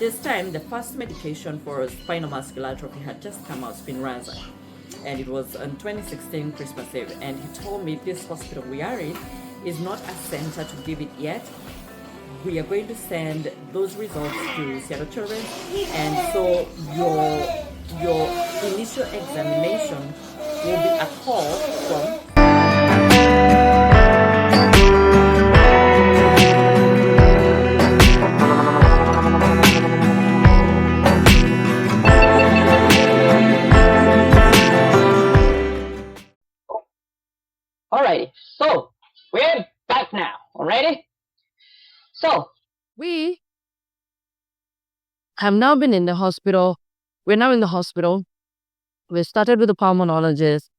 this time, the first medication for spinal muscular atrophy had just come out, Spinraza. And it was on 2016 Christmas Eve. And he told me this hospital we are in is not a center to give it yet. We are going to send those results to Seattle Children. And so your initial examination will be a call from Alright, so we're back now. Alrighty? So We have now been in the hospital. We're now in the hospital. We started with the pulmonologist.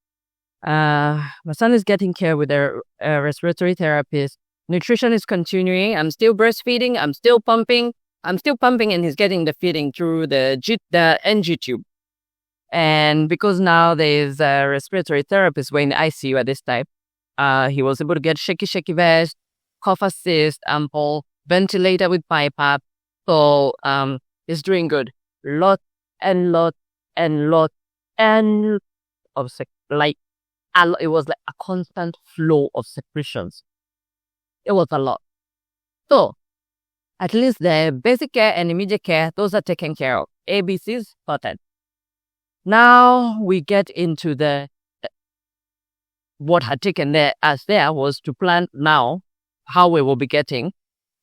My son is getting care with their respiratory therapist. Nutrition is continuing. I'm still breastfeeding. I'm still pumping, and he's getting the feeding through the NG tube. And because now there's a respiratory therapist, we're in the ICU at this time. He was able to get shaky vest, cough assist, ample, ventilator with BiPAP. So he's doing good. Lot of it was like a constant flow of secretions. It was a lot. So at least the basic care and immediate care, those are taken care of. ABCs sorted. Now we get into what had taken us there was to plan now how we will be getting.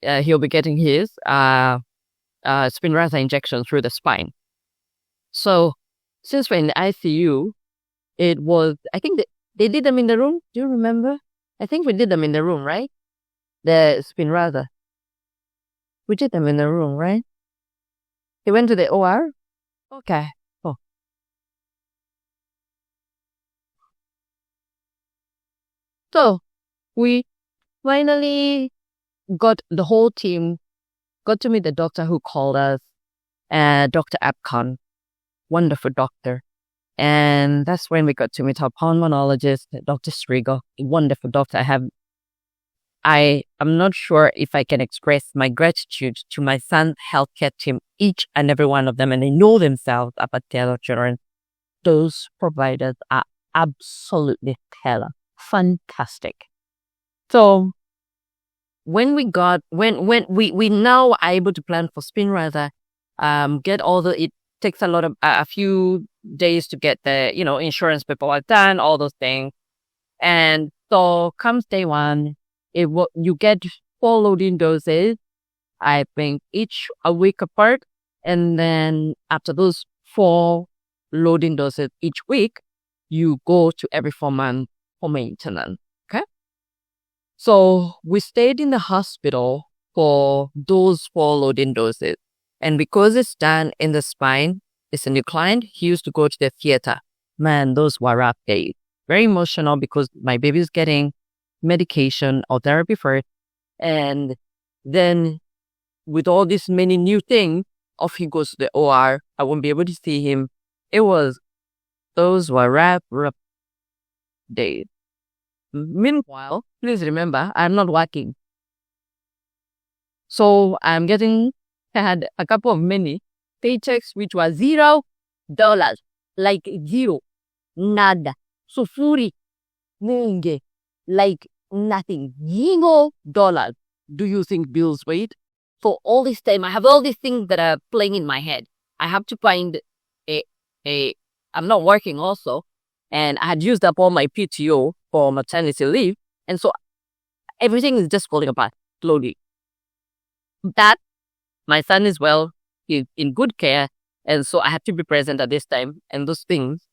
He'll be getting his Spinraza injection through the spine. So since we're in the ICU, it was, I think they did them in the room. Do you remember? I think we did them in the room, right? The Spinraza. We did them in the room, right? He went to the OR? Okay. Oh. So we finally got the whole team, got to meet the doctor who called us, Dr. Apcon, wonderful doctor. And that's when we got to meet our pulmonologist, Dr. Strigo, wonderful doctor. I am not sure if I can express my gratitude to my son's healthcare team, each and every one of them, and they know themselves up at Seattle Children. Those providers are absolutely stellar, fantastic. So when we now are able to plan for Spinraza, get all it takes a few days to get the, insurance paperwork done, all those things. And so comes day one, you get 4 loading doses, I think each a week apart. And then after those 4 loading doses each week, you go to every 4 months for maintenance. Okay. So we stayed in the hospital for those 4 loading doses. And because it's done in the spine, it's a new client, he used to go to the theater. Man, those were rough days. Very emotional because my baby's getting medication or therapy first. And then with all these many new things, off he goes to the OR. I won't be able to see him. Those were rough days. Meanwhile, please remember, I'm not working. So I had a couple of many paychecks which were $0, like zero, nada, sufuri, nenge, like nothing, $0. Do you think bills wait? For all this time, I have all these things that are playing in my head. I have to find I'm not working also, and I had used up all my PTO for maternity leave, and so everything is just falling apart slowly. That my son is well, he's in good care, and so I had to be present at this time, and those things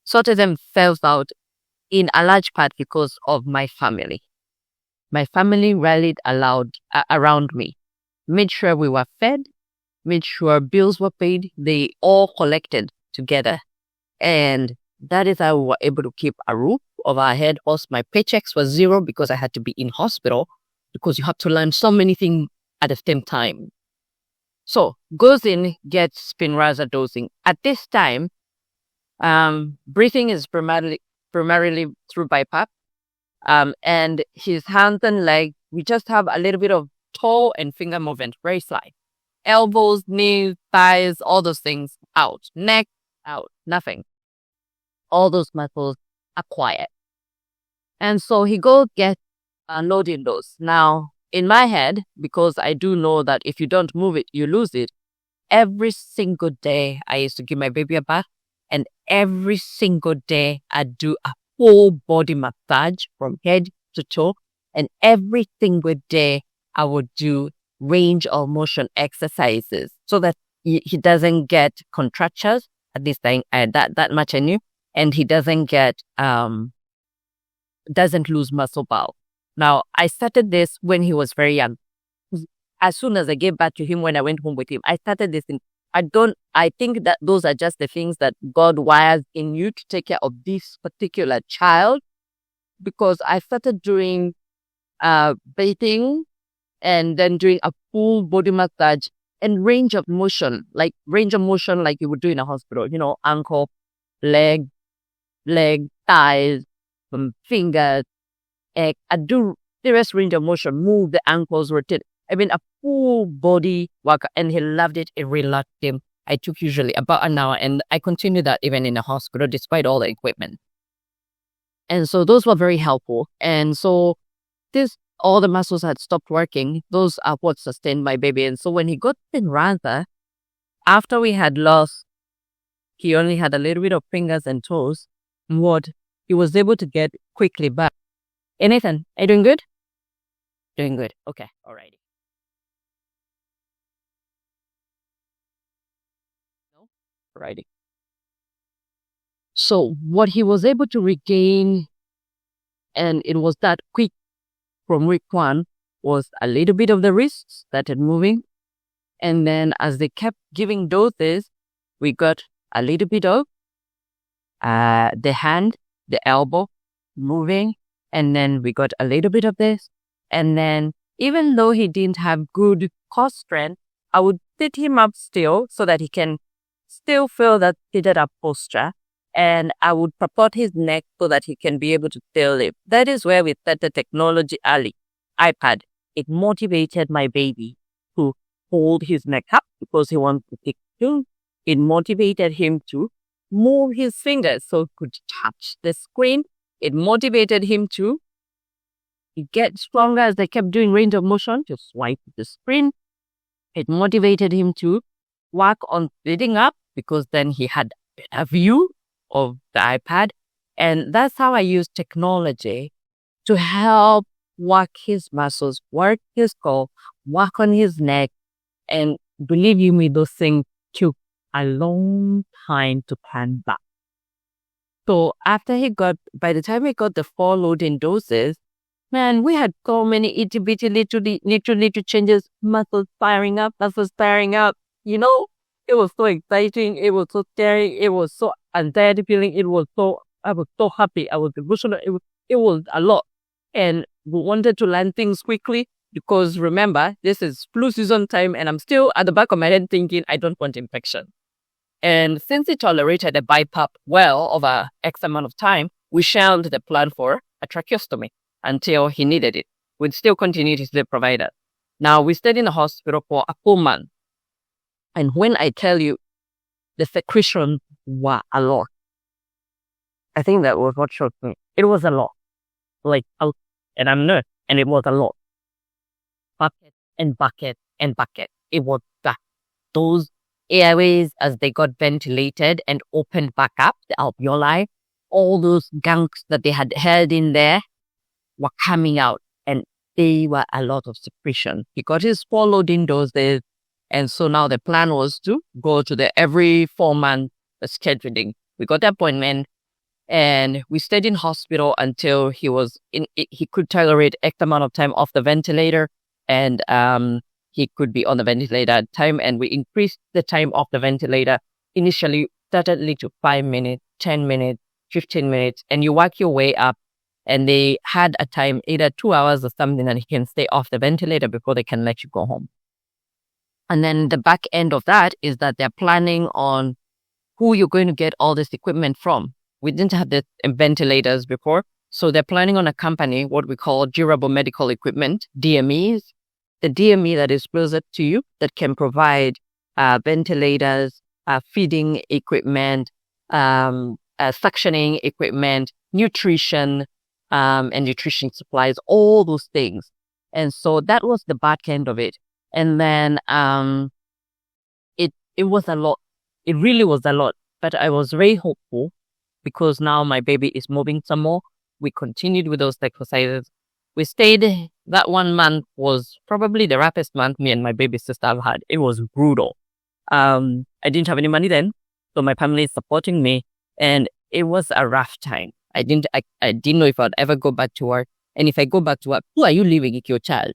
sorted themselves out in a large part because of my family. My family rallied around me, made sure we were fed, made sure bills were paid. They all collected together, and that is how we were able to keep a roof over our head. Also, my paychecks were $0 because I had to be in hospital because you have to learn so many things at the same time. So goes in, gets Spinraza dosing. At this time, breathing is primarily through BiPAP, and his hands and legs, we just have a little bit of toe and finger movement, very slight. elbows, knees, thighs, all those things out. Neck out, nothing. All those muscles are quiet. And so he goes get loading those. Now, in my head, because I do know that if you don't move it, you lose it. Every single day, I used to give my baby a bath, and every single day, I do a full body massage from head to toe. And every single day, I would do range of motion exercises so that he doesn't get contractures. At least that much I knew, and he doesn't lose muscle bulk. Now, I started this when he was very young. As soon as I gave back to him, when I went home with him, I started this thing. I think that those are just the things that God wires in you to take care of this particular child, because I started doing bathing and then doing a full body massage and range of motion like you would do in a hospital, ankle, leg, thighs, fingers. I do serious range of motion, move the ankles, rotate. I mean, a full body workout, and he loved it. It relaxed him. I took usually about an hour, and I continued that even in the hospital, despite all the equipment. And so those were very helpful. And so all the muscles had stopped working. Those are what sustained my baby. And so when he got Spinraza, after we had lost, he only had a little bit of fingers and toes. What he was able to get quickly back. Hey, Nathan, are you doing good? Doing good. Okay. Alrighty. No? Alrighty. So what he was able to regain, and it was that quick from week 1, was a little bit of the wrists started moving. And then as they kept giving doses, we got a little bit of the hand, the elbow moving. And then we got a little bit of this. And then even though he didn't have good core strength, I would sit him up still so that he can still feel that seated up posture. And I would support his neck so that he can be able to still live. That is where we started technology early. iPad. It motivated my baby to hold his neck up because he wants to take two. It motivated him to move his fingers so he could touch the screen. It motivated him to get stronger as they kept doing range of motion, to swipe the screen. It motivated him to work on sitting up because then he had a better view of the iPad. And that's how I use technology to help work his muscles, work his core, work on his neck. And believe you me, those things took a long time to plan back. So by the time he got the 4 loading doses, man, we had so many itty bitty little changes, muscles firing up. It was so exciting. It was so scary. It was so anxiety feeling. I was so happy. I was emotional. It was a lot. And we wanted to learn things quickly because remember, this is flu season time and I'm still at the back of my head thinking I don't want infection. And since he tolerated a BiPAP well over X amount of time, we shelved the plan for a tracheostomy until he needed it. We'd still continue to sleep provider. Now, we stayed in the hospital for a full month. And when I tell you, the secretions were a lot. I think that was what shocked me. It was a lot. And I'm nurse, and it was a lot. Bucket and bucket and bucket. It was that. Those airways, as they got ventilated and opened back up, the alveoli, all those gunks that they had held in there were coming out, and they were a lot of secretion. He got his 4 loading doses, and so now the plan was to go to the every 4-month scheduling. We got the appointment, and we stayed in hospital until he could tolerate X amount of time off the ventilator, and he could be on the ventilator at time, and we increased the time off the ventilator. Initially, started to 5 minutes, 10 minutes, 15 minutes, and you work your way up. And they had a time, either 2 hours or something, that he can stay off the ventilator before they can let you go home. And then the back end of that is that they're planning on who you're going to get all this equipment from. We didn't have the ventilators before. So they're planning on a company, what we call durable medical equipment, DMEs, the DME that is closer to you that can provide ventilators, feeding equipment, suctioning equipment, nutrition, and nutrition supplies, all those things. And so that was the back end of it. And then it was a lot. It really was a lot. But I was very hopeful because now my baby is moving some more. We continued with those exercises. We stayed. That 1 month was probably the roughest month me and my baby sister have had. It was brutal. I didn't have any money then, so my family is supporting me, and it was a rough time. I didn't know if I'd ever go back to work. And if I go back to work, who are you leaving with your child?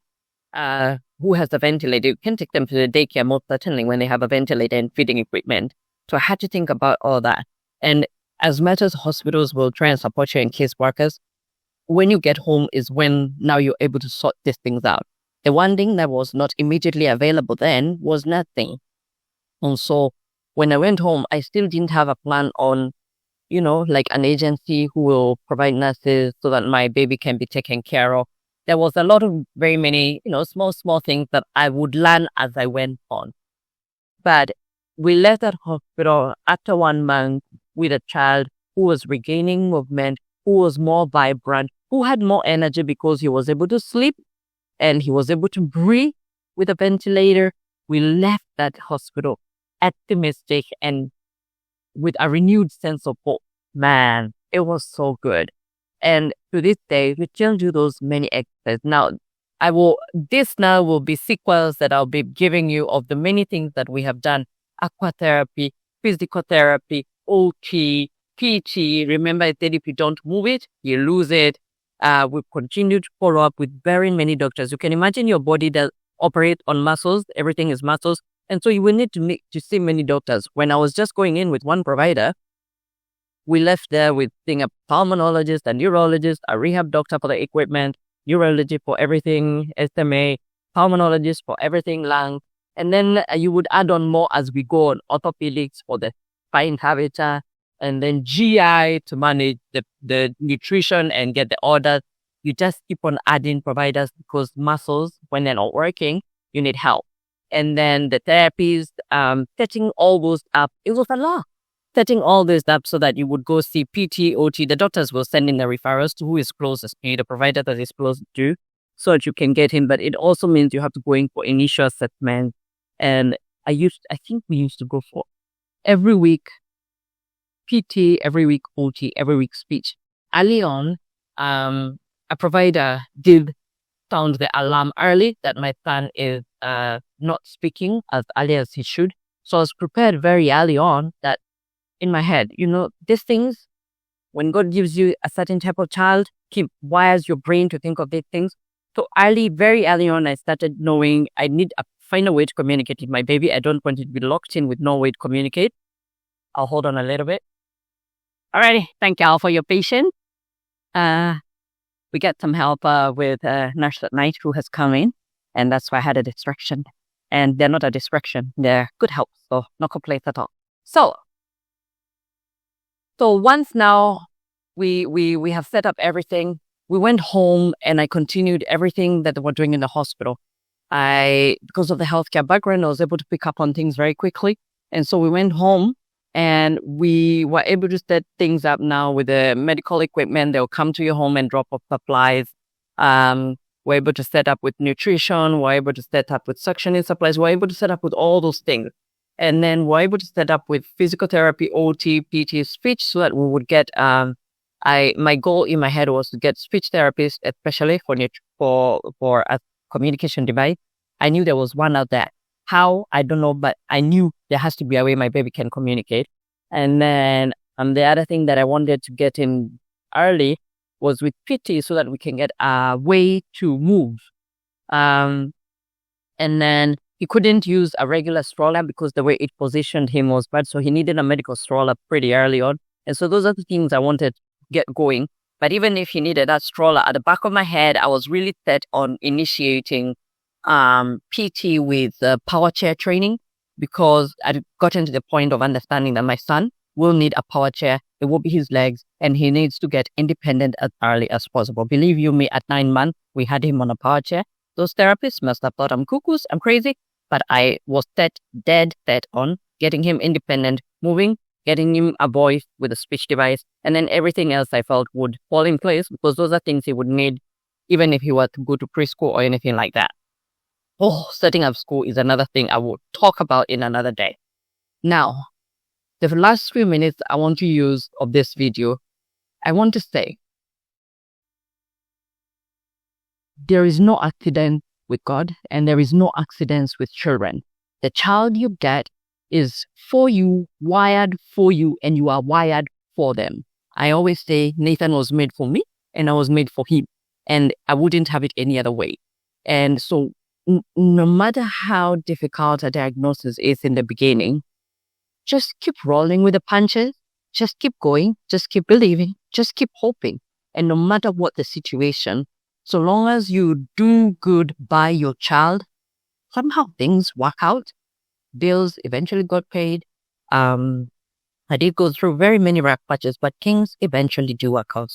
Who has a ventilator? You can take them to the daycare most certainly when they have a ventilator and feeding equipment. So I had to think about all that. And as much as hospitals will try and support you and case workers, when you get home is when now you're able to sort these things out. The one thing that was not immediately available then was nothing. And so when I went home, I still didn't have a plan on, like an agency who will provide nurses so that my baby can be taken care of. There was a lot of very many, small things that I would learn as I went on. But we left that hospital after 1 month with a child who was regaining movement, who was more vibrant, who had more energy because he was able to sleep and he was able to breathe with a ventilator. We left that hospital optimistic and with a renewed sense of hope. Man, it was so good. And to this day, we still do those many exercises. Now, this now will be sequels that I'll be giving you of the many things that we have done. Aquatherapy, physical therapy, OT, PT. Remember, I said if you don't move it, you lose it. We've continued to follow up with very many doctors. You can imagine your body that operates on muscles. Everything is muscles. And so you will need to see many doctors. When I was just going in with one provider, we left there with seeing a pulmonologist, a neurologist, a rehab doctor for the equipment, neurology for everything, SMA, pulmonologist for everything, lungs. And then you would add on more as we go on, orthopedics for the spine curvature, and then GI to manage the nutrition and get the orders. You just keep on adding providers because muscles, when they're not working, you need help. And then the therapies, setting all those up, it was a lot. Setting all this up so that you would go see PT, OT. The doctors will send in the referrals to who is closest to you, the provider that is close to you, so that you can get in. But it also means you have to go in for initial assessment. And I think we used to go for every week PT, every week OT, every week speech. Early on, a provider did sound the alarm early that my son is not speaking as early as he should. So I was prepared very early on that in my head, these things, when God gives you a certain type of child, He wires your brain to think of these things. So very early on, I started knowing I need to find a way to communicate with my baby. I don't want it to be locked in with no way to communicate. I'll hold on a little bit. Alrighty, thank y'all for your patience. We get some help with a nurse at night who has come in, and that's why I had a distraction. And they're not a distraction; they're good help, so no complaints at all. So once now we have set up everything, we went home and I continued everything that we're doing in the hospital. Because of the healthcare background, I was able to pick up on things very quickly. And so we went home and we were able to set things up now with the medical equipment. They'll come to your home and drop off supplies. We're able to set up with nutrition. We're able to set up with suctioning supplies. We're able to set up with all those things. And then we're able to set up with physical therapy, OT, PT, speech, so that we would get, my goal in my head was to get speech therapists, especially for a communication device. I knew there was one out there. How? I don't know, but I knew there has to be a way my baby can communicate. And then the other thing that I wanted to get in early was with PT so that we can get a way to move. And then he couldn't use a regular stroller because the way it positioned him was bad. So he needed a medical stroller pretty early on. And so those are the things I wanted to get going. But even if he needed that stroller, at the back of my head, I was really set on initiating PT with power chair training because I'd gotten to the point of understanding that my son will need a power chair. It will be his legs and he needs to get independent as early as possible. Believe you me, at 9 months, we had him on a power chair. those therapists must have thought I'm cuckoo, I'm crazy, but I was dead set on getting him independent, moving, getting him a voice with a speech device, and then everything else I felt would fall in place because those are things he would need even if he were to go to preschool or anything like that. Oh, setting up school is another thing I will talk about in another day. Now, the last few minutes I want to use of this video, I want to say, there is no accident with God and there is no accidents with children. The child you get is for you, wired for you, and you are wired for them. I always say Nathan was made for me and I was made for him, and I wouldn't have it any other way. And so no matter how difficult a diagnosis is in the beginning, just keep rolling with the punches, just keep going, just keep believing, just keep hoping. And no matter what the situation, so long as you do good by your child, somehow things work out. Bills eventually got paid. I did go through very many rough patches, but things eventually do work out.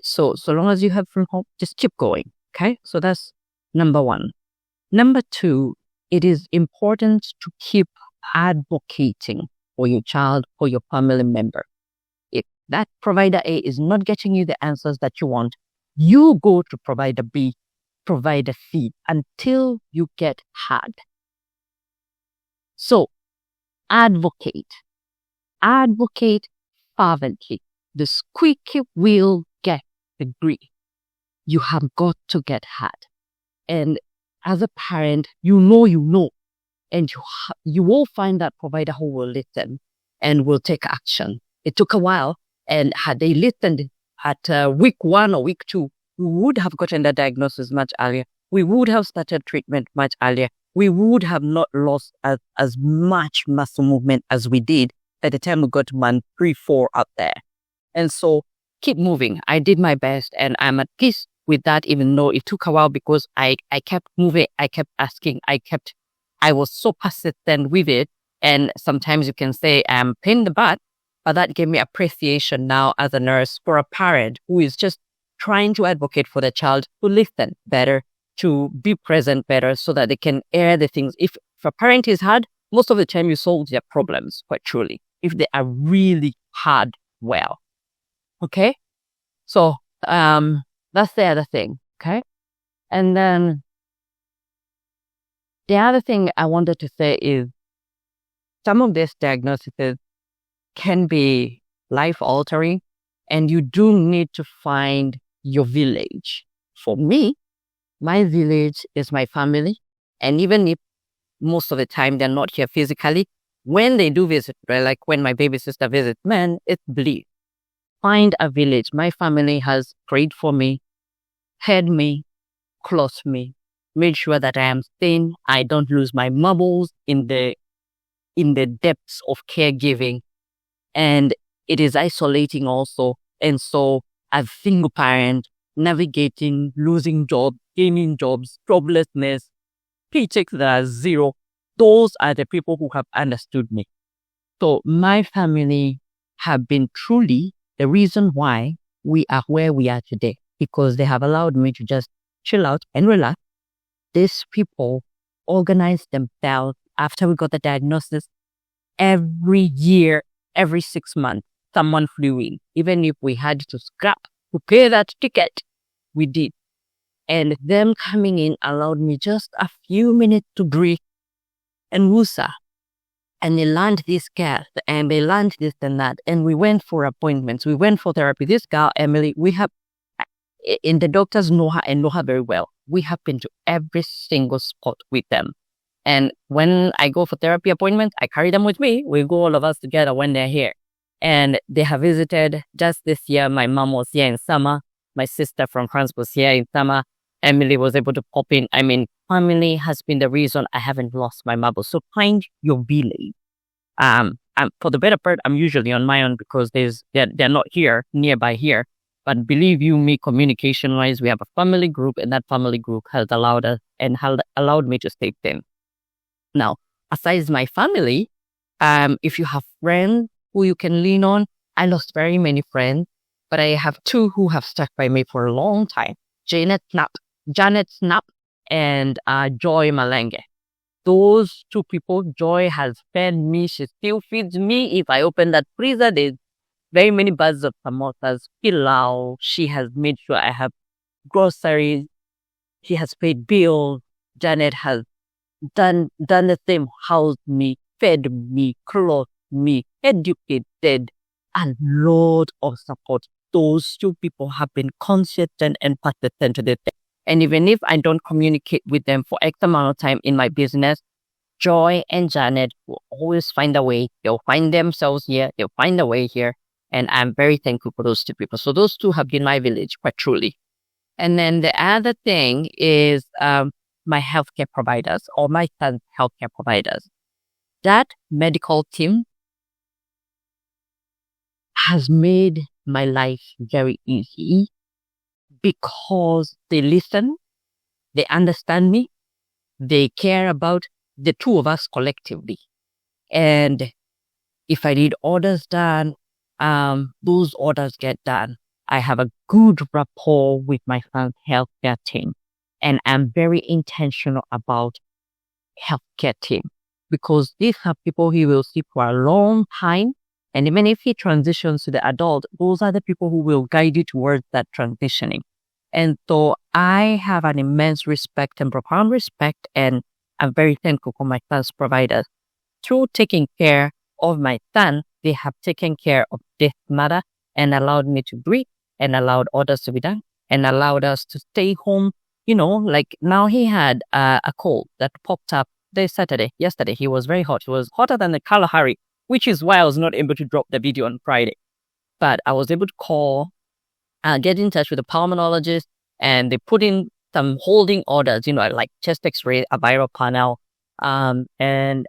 So long as you have from hope, just keep going. Okay, so that's number one. Number two, it is important to keep advocating for your child or your family member. If that provider A is not getting you the answers that you want, you go to provider B, provider C until you get heard. So advocate fervently. The squeaky wheel gets the grease. You have got to get heard. And as a parent, you know, and you will find that provider who will listen and will take action. It took a while, and had they listened at week 1 or week 2, we would have gotten the diagnosis much earlier. We would have started treatment much earlier. We would have not lost as much muscle movement as we did at the time we got month 3, 4 out there. And so keep moving. I did my best, and I'm at peace with that, even though it took a while because I kept moving, I kept asking, I was so persistent with it. And sometimes you can say I'm pain in the butt, but that gave me appreciation now as a nurse for a parent who is just trying to advocate for the child to listen better, to be present better so that they can air the things. If a parent is hard, most of the time you solve their problems quite truly. If they are really hard, well. Okay? So, that's the other thing. Okay? And then the other thing I wanted to say is some of these diagnoses can be life altering, and you do need to find your village. For me, my village is my family. And even if most of the time they're not here physically, when they do visit, right, like when my baby sister visits, man, it's belief. Find a village. My family has prayed for me, held me, clothed me, made sure that I am sane. I don't lose my marbles in the depths of caregiving. And it is isolating also. And so as a single parent, navigating, losing jobs, gaining jobs, joblessness, paychecks that are zero, those are the people who have understood me. So my family have been truly the reason why we are where we are today, because they have allowed me to just chill out and relax. These people organized themselves after we got the diagnosis. Every year, every 6 months, someone flew in. Even if we had to scrap to pay that ticket, we did. And them coming in allowed me just a few minutes to breathe and woosah. And they learned this care and they learned this and that. And we went for appointments. We went for therapy. This girl, Emily, and the doctors know her and know her very well. We have been to every single spot with them. And when I go for therapy appointments, I carry them with me. We go all of us together when they're here. And they have visited just this year. My mom was here in summer. My sister from France was here in summer. Emily was able to pop in. I mean, family has been the reason I haven't lost my marble. So find your village. For the better part, I'm usually on my own because they're not here, nearby here. But believe you me, communication-wise, we have a family group, and that family group has allowed us and allowed me to stay thin. Now, aside my family, if you have friends who you can lean on, I lost very many friends, but I have 2 who have stuck by me for a long time. Janet Snap and Joy Malenge. Those two people, Joy has fed me. She still feeds me. If I open that freezer, there's very many bags of samosas, pilau. She has made sure I have groceries. She has paid bills. Janet has done the same, housed me, fed me, clothed me, educated, a lot of support. Those two people have been consistent and persistent to this day. And even if I don't communicate with them for X amount of time in my business, Joy and Janet will always find a way. They'll find themselves here. They'll find a way here. And I'm very thankful for those two people. So those two have been my village, quite truly. And then the other thing is my healthcare providers or my son's healthcare providers. That medical team has made my life very easy because they listen, they understand me, they care about the two of us collectively. And if I need orders done, those orders get done. I have a good rapport with my son's healthcare team, and I'm very intentional about healthcare team because these are people he will see for a long time. And even if he transitions to the adult, those are the people who will guide you towards that transitioning. And so I have an immense respect and profound respect, and I'm very thankful for my son's providers. Through taking care of my son, they have taken care of this matter and allowed me to breathe and allowed orders to be done and allowed us to stay home. You know, like now he had a cold that popped up yesterday. He was very hot. He was hotter than the Kalahari, which is why I was not able to drop the video on Friday. But I was able to call, get in touch with the pulmonologist, and they put in some holding orders, like chest x-ray, a viral panel, and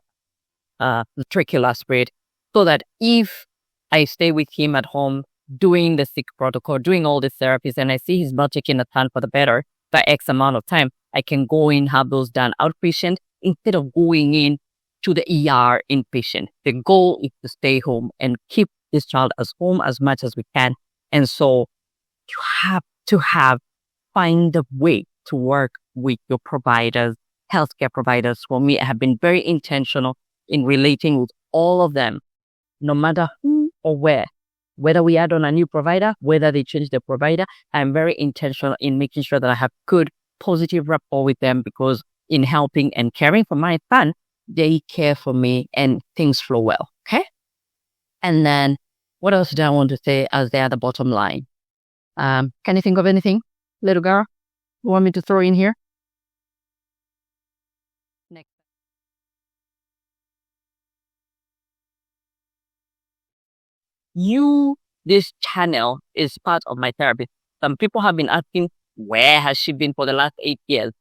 the tracheal aspirate, so that if I stay with him at home doing the sick protocol, doing all the therapies, and I see he's not taking a turn for the better by X amount of time, I can go in, have those done outpatient instead of going in to the ER inpatient. The goal is to stay home and keep this child as home as much as we can. And so you have to find a way to work with your providers, healthcare providers. For me, I have been very intentional in relating with all of them, no matter who or where. Whether we add on a new provider, whether they change the provider, I'm very intentional in making sure that I have good, positive rapport with them, because in helping and caring for my son, they care for me and things flow well. Okay. And then what else do I want to say as the other bottom line? Can you think of anything, little girl, you want me to throw in here? Next. This channel is part of my therapy. Some people have been asking, where has she been for the last 8 years?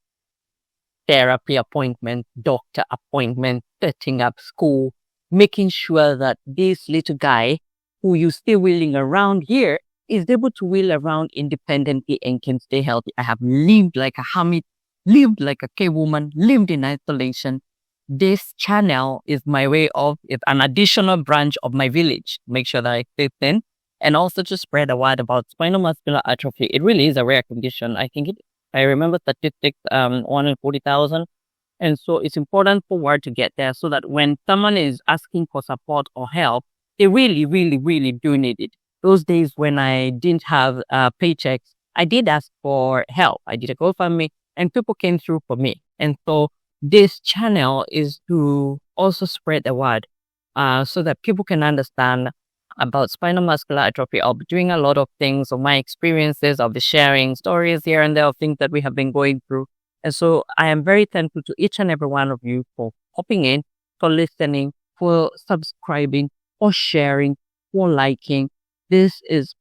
Therapy appointment, doctor appointment, setting up school, making sure that this little guy who you see wheeling around here is able to wheel around independently and can stay healthy. I have lived like a hermit, lived like a cave woman, lived in isolation. This channel is my way of, it's an additional branch of my village. Make sure that I stay thin, and also to spread the word about spinal muscular atrophy. It really is a rare condition. I remember statistics, 140,000. And so it's important for word to get there so that when someone is asking for support or help, they really, really, really do need it. Those days when I didn't have paychecks, I did ask for help. I did a GoFundMe and people came through for me. And so this channel is to also spread the word so that people can understand about spinal muscular atrophy. I'll be doing a lot of things of my experiences. I'll be sharing stories here and there of things that we have been going through. And so I am very thankful to each and every one of you for popping in, for listening, for subscribing, for sharing, for liking. This is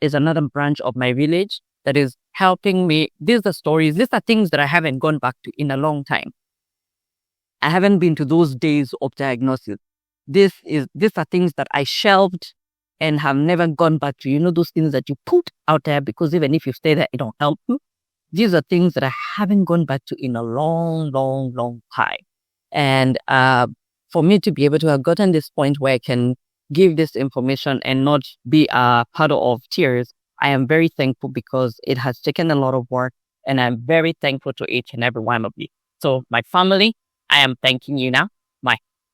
another branch of my village that is helping me. These are stories. These are things that I haven't gone back to in a long time. I haven't been to those days of diagnosis. These are things that I shelved and have never gone back to. Those things that you put out there because even if you stay there, it don't help you. These are things that I haven't gone back to in a long, long, long time. And for me to be able to have gotten this point where I can give this information and not be a puddle of tears, I am very thankful because it has taken a lot of work. And I'm very thankful to each and every one of you. So my family, I am thanking you now.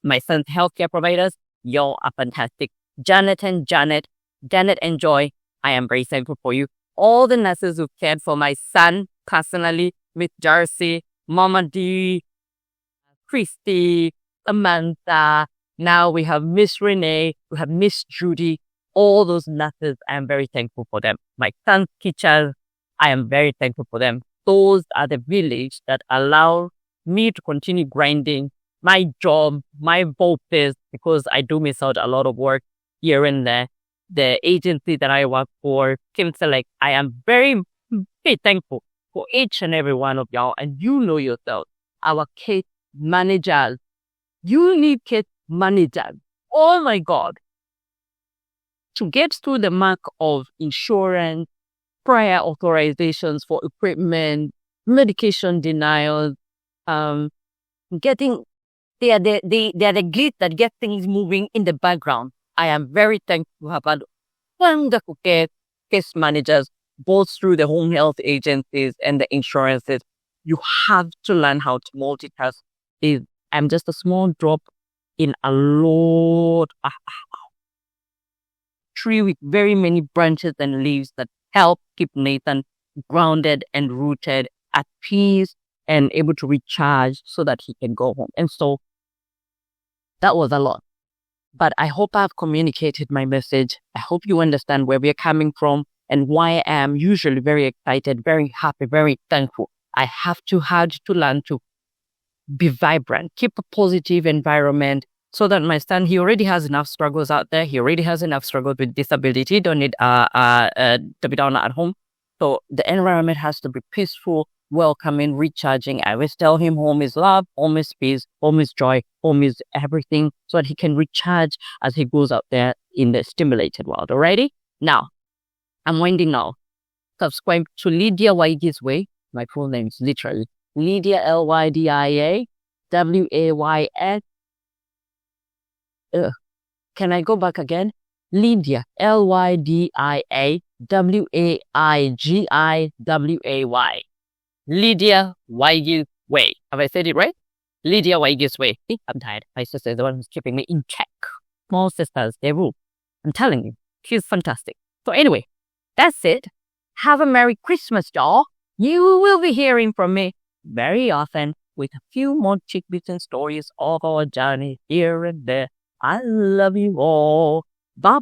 My son's healthcare providers, y'all are fantastic. Janet and Joy, I am very thankful for you. All the nurses who cared for my son personally, with Darcy, Mama D, Christy, Samantha. Now we have Miss Renee, we have Miss Judy. All those nurses, I am very thankful for them. My son's teachers, I am very thankful for them. Those are the village that allow me to continue grinding my job, my bosses, because I do miss out a lot of work here and there. The agency that I work for, Kim Select, I am very, very thankful for each and every one of y'all. And you know yourself, our case managers. You need case managers. Oh my God. To get through the mark of insurance, prior authorizations for equipment, medication denials, getting they are the glitch that get things moving in the background. I am very thankful to have had wonderful case managers, both through the home health agencies and the insurances. You have to learn how to multitask. I'm just a small drop in a lot of tree with very many branches and leaves that help keep Nathan grounded and rooted, at peace, and able to recharge so that he can go home. And so that was a lot. But I hope I've communicated my message. I hope you understand where we're coming from and why I am usually very excited, very happy, very thankful. I have to learn to be vibrant, keep a positive environment so that my son, he already has enough struggles out there. He already has enough struggles with disability. Don't need to be down at home. So the environment has to be peaceful, welcoming, recharging. I always tell him home is love, home is peace, home is joy, home is everything, so that he can recharge as he goes out there in the stimulated world. Alrighty? Now, I'm winding now. Subscribe to Lydia Waigi's Way. My full name is literally Lydia, Lydia Ways. Can I go back again? Lydia, Lydia Waigiway. Lydia Waigi's Way. Have I said it right? Lydia Waigi's Way. See, I'm tired. My sister is the one who's keeping me in check. Small sisters, they rule. I'm telling you, she's fantastic. So anyway, that's it. Have a Merry Christmas, y'all. You will be hearing from me very often with a few more tidbits and stories of our journey here and there. I love you all. Bye